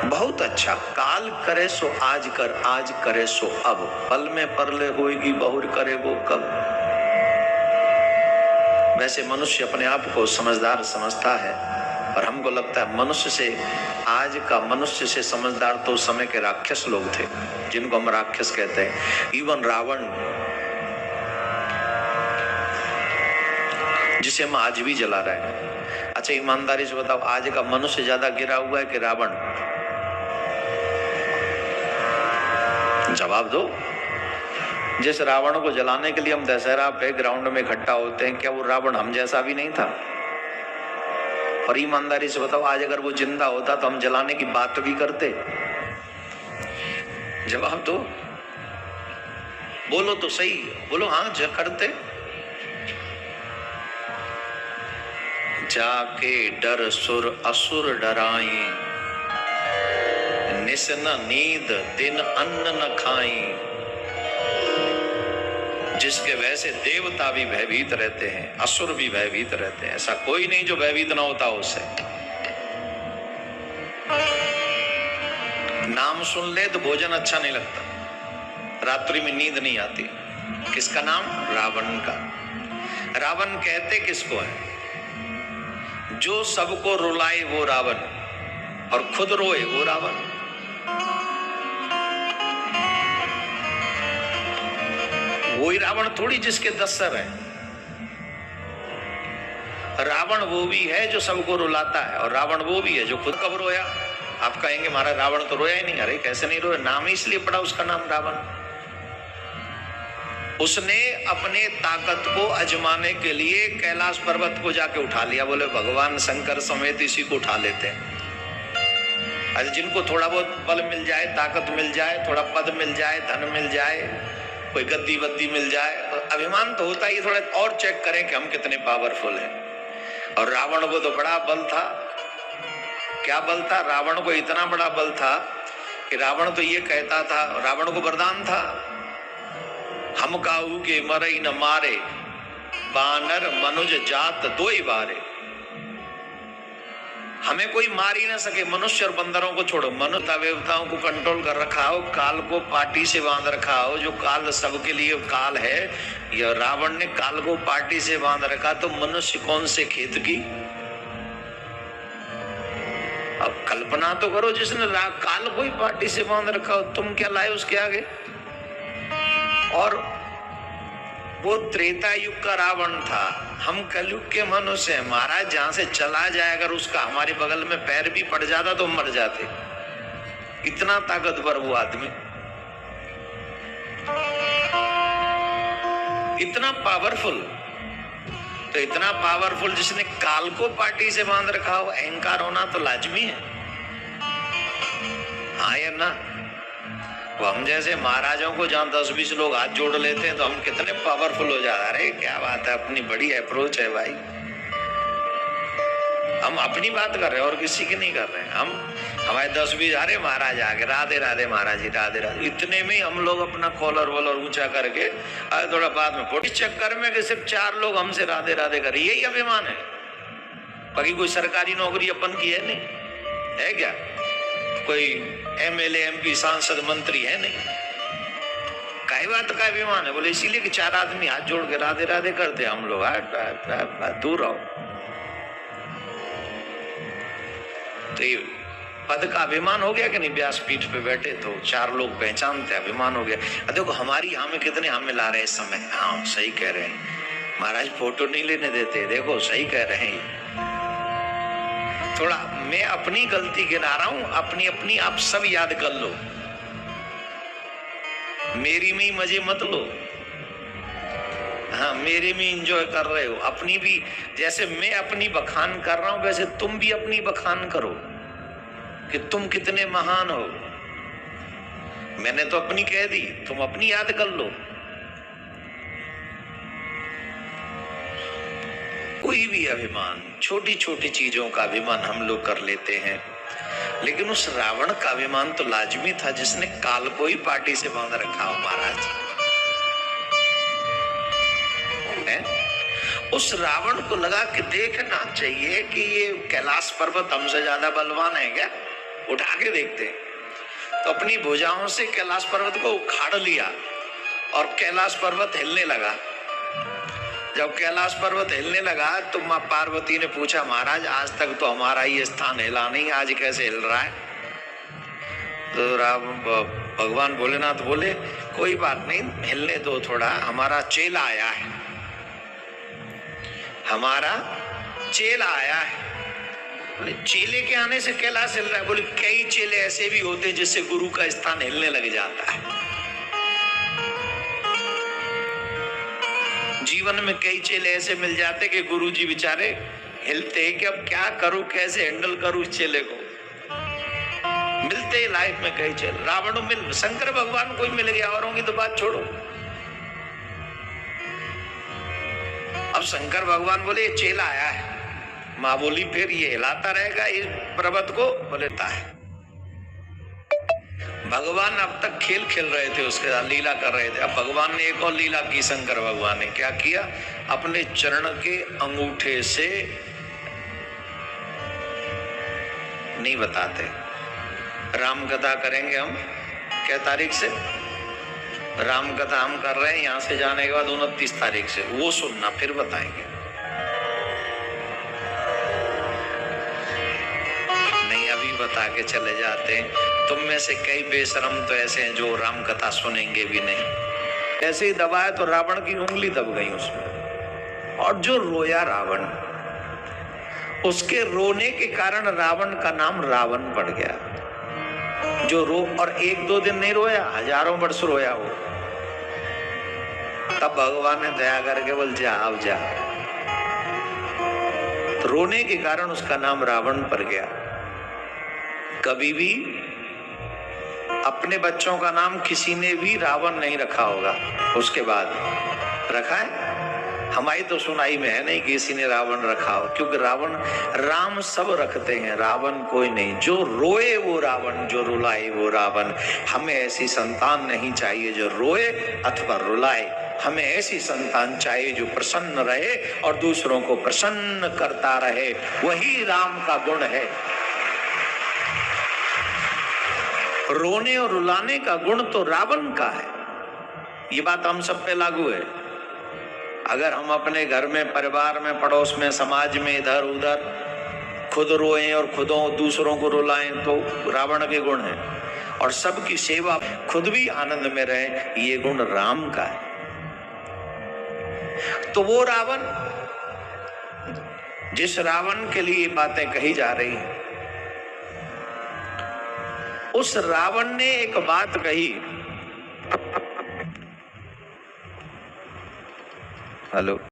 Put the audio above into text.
बहुत अच्छा। काल करे सो आज कर, आज करे सो अब, पल में परले होएगी बहुर करे वो कब। वैसे मनुष्य अपने आप को समझदार समझता है, और हमको लगता है मनुष्य से, आज का मनुष्य से समझदार तो उस समय के राक्षस लोग थे, जिनको हम राक्षस कहते हैं। इवन रावण, जिसे हम आज भी जला रहे हैं। अच्छा ईमानदारी से बताओ, आज का मनुष्य ज्यादा गिरा हुआ है कि रावण? जवाब दो। जिस रावण को जलाने के लिए हम दशहरा पे ग्राउंड में इकट्ठा होते हैं, क्या वो रावण हम जैसा भी नहीं था? और ईमानदारी से बताओ, आज अगर वो जिंदा होता तो हम जलाने की बात भी करते? जवाब दो, बोलो तो सही, बोलो हाँ करते। जाके डर सुर असुर डराई, निस न नींद दिन अन्न न खाई। जिसके वैसे देवता भी भयभीत रहते हैं, असुर भी भयभीत रहते हैं, ऐसा कोई नहीं जो भयभीत ना होता उससे। नाम सुन ले तो भोजन अच्छा नहीं लगता, रात्रि में नींद नहीं आती। किसका नाम? रावण का। रावण कहते किसको है? जो सबको रुलाए वो रावण, और खुद रोए वो रावण। वही रावण थोड़ी जिसके 10 सर हैं। रावण वो भी है जो सबको रुलाता है, और रावण वो भी है जो खुद कब रोया। आप कहेंगे महाराज रावण तो रोया ही नहीं। अरे कैसे नहीं रोया, नाम ही इसलिए पड़ा उसका नाम रावण। उसने अपने ताकत को आजमाने के लिए कैलाश पर्वत को जाके उठा लिया। बोले भगवान शंकर समेत इसी को उठा लेते हैं। अरे जिनको थोड़ा बहुत बल मिल जाए, ताकत मिल जाए, थोड़ा पद मिल जाए, धन मिल जाए, कोई गद्दी वद्दी मिल जाए, अभिमान तो होता ही। थोड़ा और चेक करें कि हम कितने पावरफुल हैं। और रावण को तो बड़ा बल था। क्या बल था? रावण को इतना बड़ा बल था कि रावण तो ये कहता था, रावण को वरदान था, हम काहू के मरई न मारे, बानर मनुज जात दोई बारे। हमें कोई मार ही ना सके, मनुष्य और बंदरों को छोड़ो। मनुष्य देवताओं को कंट्रोल कर रखा हो, काल को पार्टी से बांध रखा हो, जो काल सबके लिए काल है। यह रावण ने काल को पार्टी से बांध रखा, तो मनुष्य कौन से खेत की? अब कल्पना तो करो, जिसने काल को ही पार्टी से बांध रखा हो, तुम क्या लाए उसके आगे? और वो त्रेता युग का रावण था, हम कलयुग के मनुष्य हैं। महाराज जहां से चला जाए, अगर उसका हमारे बगल में पैर भी पड़ जाता तो मर जाते। इतना ताकतवर वो आदमी, इतना पावरफुल। तो इतना पावरफुल जिसने काल को पार्टी से बांध रखा हो, अहंकार होना तो लाजमी है। हाँ या ना? वो हम जैसे महाराजों को जहां 10-20 लोग हाथ जोड़ लेते हैं तो हम कितने पावरफुल हो जाते हैं। अरे क्या बात है, अपनी बड़ी अप्रोच है भाई। हम अपनी बात कर रहे हैं और किसी की नहीं कर रहे हैं। हम हमारे 10-20 अरे महाराज आगे राधे राधे महाराज जी राधे राधे, इतने में हम लोग अपना कॉलर वॉलर ऊंचा करके अरे थोड़ा बाद में फोटो चक्कर में कि सिर्फ 4 लोग हमसे राधे राधे करें, यही अभिमान है। बाकी कोई सरकारी नौकरी अपन की है नहीं, है क्या? कोई एमएलए एमपी सांसद मंत्री है नहीं। कई बात का अभिमान है? बोले इसीलिए कि 4 आदमी हाथ जोड़ के राधे राधे करते हम लोग। दूर रहो। तो ये पद का अभिमान हो गया कि नहीं? व्यासपीठ पे बैठे तो 4 लोग पहचानते, अभिमान हो गया। देखो हमारी यहाँ में कितने हमें ला रहे इस समय। हाँ सही कह रहे हैं महाराज, फोटो नहीं लेने देते। देखो सही कह रहे हैं। थोड़ा मैं अपनी गलती गिना रहा हूं, अपनी अपनी आप सब याद कर लो। मेरी में ही मजे मत लो। हाँ मेरे में एंजॉय कर रहे हो, अपनी भी। जैसे मैं अपनी बखान कर रहा हूं, वैसे तुम भी अपनी बखान करो कि तुम कितने महान हो। मैंने तो अपनी कह दी, तुम अपनी याद कर लो। कोई भी अभिमान, छोटी छोटी चीजों का अभिमान हम लोग कर लेते हैं, लेकिन उस रावण का अभिमान तो लाजमी था जिसने काल को ही पार्टी से बांध रखा हो। महाराज उस रावण को लगा कि देखना चाहिए कि ये कैलाश पर्वत हमसे ज्यादा बलवान है क्या? उठा के देखते, तो अपनी भुजाओं से कैलाश पर्वत को उखाड़ लिया और कैलाश पर्वत हिलने लगा। जब कैलाश पर्वत हिलने लगा तो मां पार्वती ने पूछा, महाराज आज तक तो हमारा ये स्थान हिला नहीं, आज कैसे हिल रहा है? तो भगवान भोलेनाथ बोले, कोई बात नहीं, हिलने दो थोड़ा, हमारा चेला आया है, हमारा चेला आया है। बोले चेले के आने से कैलाश हिल रहा है? बोले कई चेले ऐसे भी होते हैं जिससे गुरु का स्थान हिलने लग जाता है। जीवन में कई चेले ऐसे मिल जाते कि गुरु जी बेचारे हिलते कि अब क्या करूं, कैसे हैंडल करूं इस चेले को। मिलते लाइफ में कई चेले, रावण मिल, शंकर भगवान कोई मिल गया, औरों की तो बात छोड़ो। अब शंकर भगवान बोले ये चेला आया है। माँ बोली फिर ये हिलाता रहेगा इस पर्वत को? बोलेता है। भगवान अब तक खेल खेल रहे थे, उसके साथ लीला कर रहे थे। अब भगवान ने एक और लीला की। शंकर भगवान ने क्या किया? अपने चरण के अंगूठे से, नहीं बताते, राम कथा करेंगे हम, क्या तारीख से? राम कथा हम कर रहे हैं यहां से जाने के बाद 29 तारीख से, वो सुनना फिर बताएंगे। नहीं अभी बता के चले जाते हैं। तुम में से कई बेशरम तो ऐसे हैं जो राम कथा सुनेंगे भी नहीं। ऐसे ही दबाया तो रावण की उंगली दब गई उसमें, और जो रोया रावण, उसके रोने के कारण रावण का नाम रावण पड़ गया। जो रो, और एक दो दिन नहीं रोया, हजारों वर्ष रोया वो। तब भगवान ने दया करके बोल जा अब जा। तो रोने के कारण उसका नाम रावण पड़ गया। कभी भी अपने बच्चों का नाम किसी ने भी रावण नहीं रखा होगा। उसके बाद रखा है? हमारी तो सुनाई में है नहीं किसी ने रावण रखा हो, क्योंकि रावण, राम सब रखते हैं, रावण कोई नहीं। जो रोए वो रावण, जो रुलाए वो रावण। हमें ऐसी संतान नहीं चाहिए जो रोए अथवा रुलाए। हमें ऐसी संतान चाहिए जो प्रसन्न रहे और दूसरों को प्रसन्न करता रहे। वही राम का गुण है। रोने और रुलाने का गुण तो रावण का है। ये बात हम सब पे लागू है। अगर हम अपने घर में, परिवार में, पड़ोस में, समाज में, इधर उधर खुद रोएं और खुदों दूसरों को रुलाएं तो रावण के गुण है। और सबकी सेवा, खुद भी आनंद में रहे, ये गुण राम का है। तो वो रावण, जिस रावण के लिए बातें कही जा रही हैं, उस रावण ने एक बात कही। हेलो।